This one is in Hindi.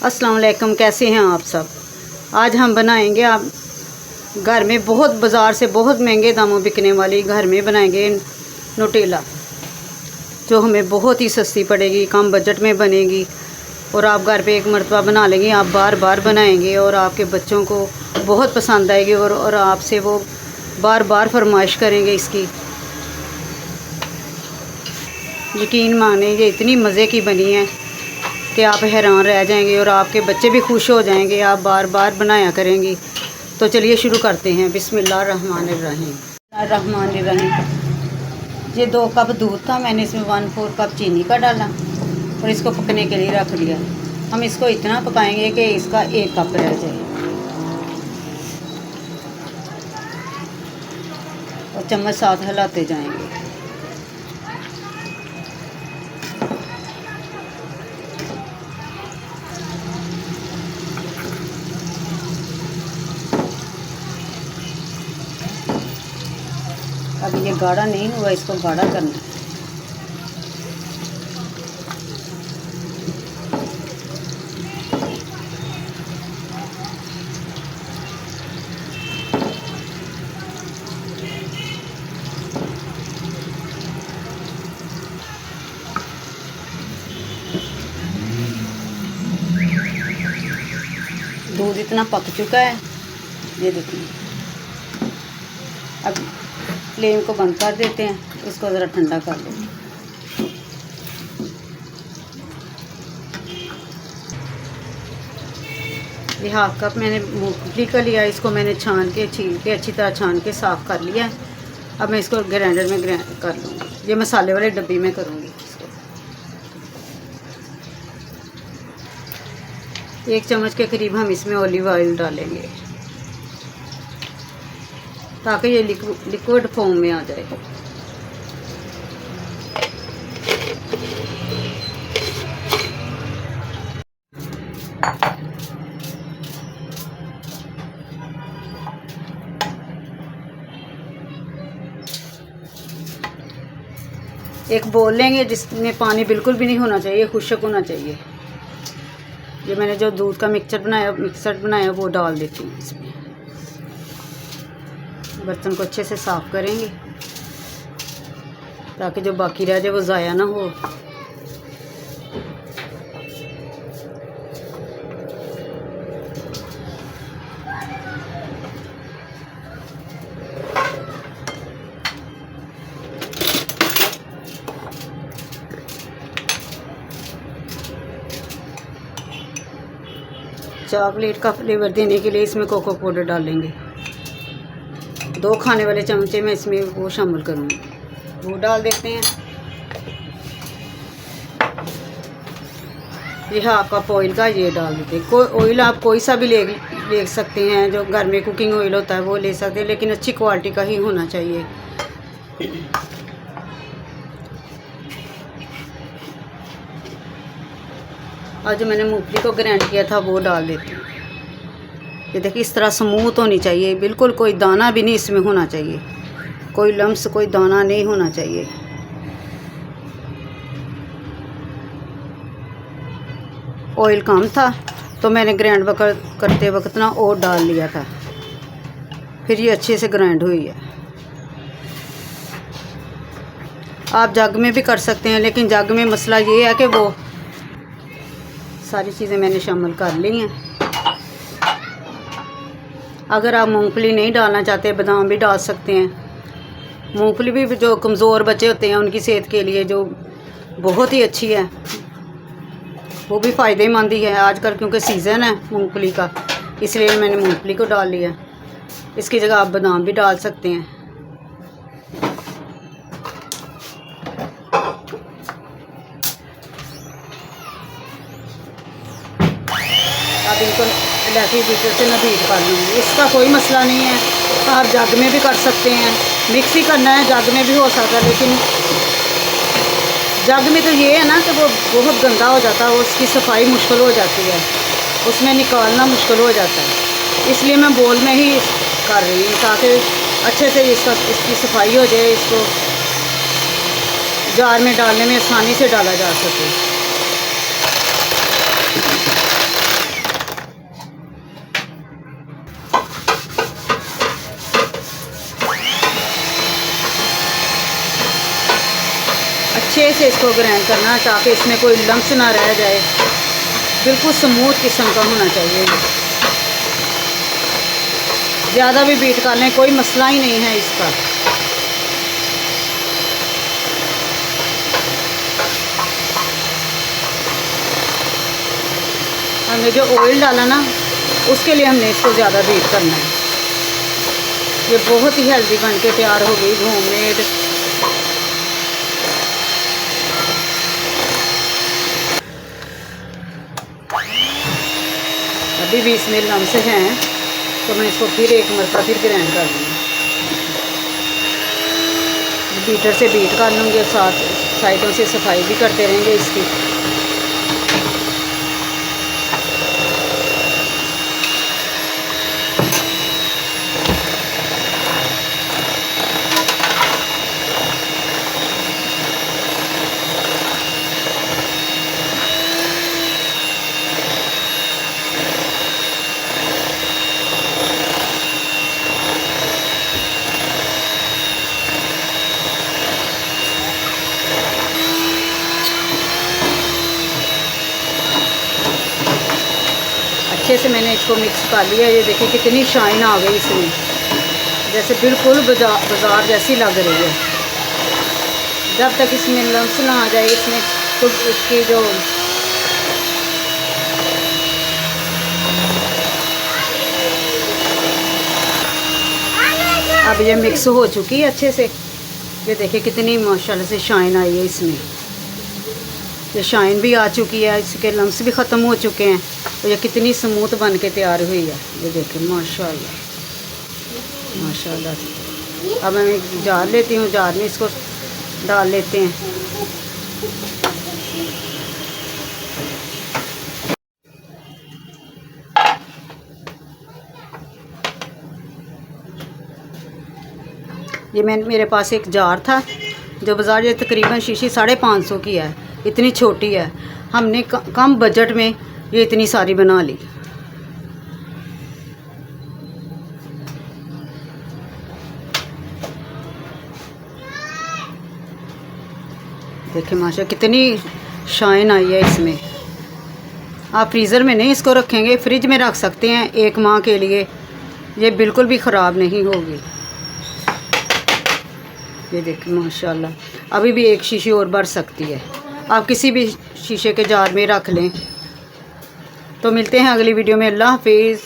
अस्सलाम वालेकुम, कैसे हैं आप सब। आज हम बनाएंगे आप घर में बहुत बाज़ार से बहुत महंगे दामों बिकने वाली घर में बनाएंगे न्यूटेला, जो हमें बहुत ही सस्ती पड़ेगी, कम बजट में बनेगी और आप घर पे एक मरतबा बना लेंगे। आप बार बार बनाएंगे और आपके बच्चों को बहुत पसंद आएगी और आपसे वो बार बार फरमाइश करेंगे इसकी। यकीन माने ये इतनी मज़े की बनी है कि आप हैरान रह जाएंगे और आपके बच्चे भी खुश हो जाएंगे, आप बार बार बनाया करेंगी। तो चलिए शुरू करते हैं। बिस्मिल्लाहिर्रहमानिर्रहीम। ये 2 कप दूध था, मैंने इसमें 1/4 कप चीनी का डाला और इसको पकने के लिए रख दिया। हम इसको इतना पकाएंगे कि इसका 1 कप रह जाए और चम्मच साथ हिलाते जाएंगे। अब ये गाढ़ा नहीं हुआ, इसको गाढ़ा करना है। दूध इतना पक चुका है, ये देखिए। अब फ्लेम को बंद कर देते हैं, इसको ज़रा ठंडा कर लेंगे। ये 1/2 कप मैंने मूंगफली का लिया, इसको मैंने छान के छील के अच्छी तरह छान के साफ़ कर लिया है। अब मैं इसको ग्राइंडर में ग्राइंड कर लूँगी। ये मसाले वाले डब्बी में करूँगी इसको। 1 चम्मच के करीब हम इसमें ऑलिव ऑयल डालेंगे ताकि ये लिक्विड फॉर्म में आ जाए। एक बोल लेंगे जिसमें पानी बिल्कुल भी नहीं होना चाहिए, खुश्क होना चाहिए। ये मैंने जो दूध का मिक्सर बनाया वो डाल देती हूँ इसमें। बर्तन को अच्छे से साफ़ करेंगे ताकि जो बाकी रह जाए वो ज़ाया ना हो। चॉकलेट का फ्लेवर देने के लिए इसमें कोको पाउडर डालेंगे। 2 खाने वाले चमचे में इसमें वो शामिल करूँगी, वो डाल देते हैं। ये 1/2 कप ऑयल का ये डाल देते हैं। कोई ऑयल आप कोई सा भी ले सकते हैं, जो घर में कुकिंग ऑयल होता है वो ले सकते हैं, लेकिन अच्छी क्वालिटी का ही होना चाहिए। और जो मैंने मूंगफली को ग्राइंड किया था वो डाल देती हूँ। ये देखिए इस तरह स्मूथ होनी चाहिए, बिल्कुल कोई दाना भी नहीं इसमें होना चाहिए, कोई लम्स कोई दाना नहीं होना चाहिए। ऑयल कम था तो मैंने ग्राइंड करते वक्त ना और डाल लिया था, फिर ये अच्छे से ग्राइंड हुई है। आप जग में भी कर सकते हैं, लेकिन जग में मसला ये है कि वो सारी चीज़ें मैंने शामिल कर ली हैं। अगर आप मूंगफली नहीं डालना चाहते, बादाम भी डाल सकते हैं। मूंगफली भी जो कमज़ोर बच्चे होते हैं उनकी सेहत के लिए जो बहुत ही अच्छी है, वो भी फ़ायदेमंद ही है आजकल, क्योंकि सीज़न है मूंगफली का, इसलिए मैंने मूंगफली को डाल लिया। इसकी जगह आप बादाम भी डाल सकते हैं। आप इनको इलायची बीटर से मैं बीट कर लूँगी, इसका कोई मसला नहीं है। आप जग में भी कर सकते हैं, मिक्स ही करना है, जग में भी हो सकता है, लेकिन जग में तो ये है ना कि वो बहुत गंदा हो जाता है, उसकी सफाई मुश्किल हो जाती है, उसमें निकालना मुश्किल हो जाता है। इसलिए मैं बोल में ही कर रही हूँ ताकि अच्छे से इसकी सफाई हो जाए, इसको जार में डालने में आसानी से डाला जा सके। अच्छे से इसको ग्राइंड करना ताकि इसमें कोई लम्स ना रह जाए। बिल्कुल स्मूथ किस्म का होना चाहिए। ज़्यादा भी बीट कर लें कोई मसला ही नहीं है इसका। हमने जो ऑयल डाला ना उसके लिए हमने इसको ज़्यादा बीट करना है। ये बहुत ही हेल्दी बन के तैयार हो गई होममेड। अभी भी इसमें लम्स हैं तो मैं इसको फिर एक मरतबा फिर ग्राइंड कर लूँगी। बीटर से बीट कर लूँगी, साथ साइडों से सफाई भी करते रहेंगे इसकी। अच्छे से मैंने इसको मिक्स कर लिया। ये देखिए कितनी शाइन आ गई इसमें, जैसे बिल्कुल बाजार जैसी लग रही है। जब तक इसमें लम्स ना आ जाए इसमें तो इसकी जो अब ये मिक्स हो चुकी है अच्छे से। ये देखिए कितनी माशाल्लाह से शाइन आई है इसमें। ये शाइन भी आ चुकी है, इसके लम्स भी ख़त्म हो चुके हैं। और ये कितनी स्मूथ बन के तैयार हुई है। ये देखिए माशाल्लाह माशाल्लाह। अब मैं एक जार लेती हूँ, जार में इसको डाल लेते हैं। ये मेरे पास एक जार था जो बाज़ार ये तकरीबन शीशी 550 की है, इतनी छोटी है। हमने कम बजट में ये इतनी सारी बना ली। देखिए माशा कितनी शाइन आई है इसमें। आप फ्रीज़र में नहीं इसको रखेंगे, फ्रिज में रख सकते हैं 1 माह के लिए, ये बिल्कुल भी ख़राब नहीं होगी। ये देखिए माशाल्लाह अभी भी एक शीशी और भर सकती है। आप किसी भी शीशे के जार में रख लें। तो मिलते हैं अगली वीडियो में। अल्लाह हाफिज़।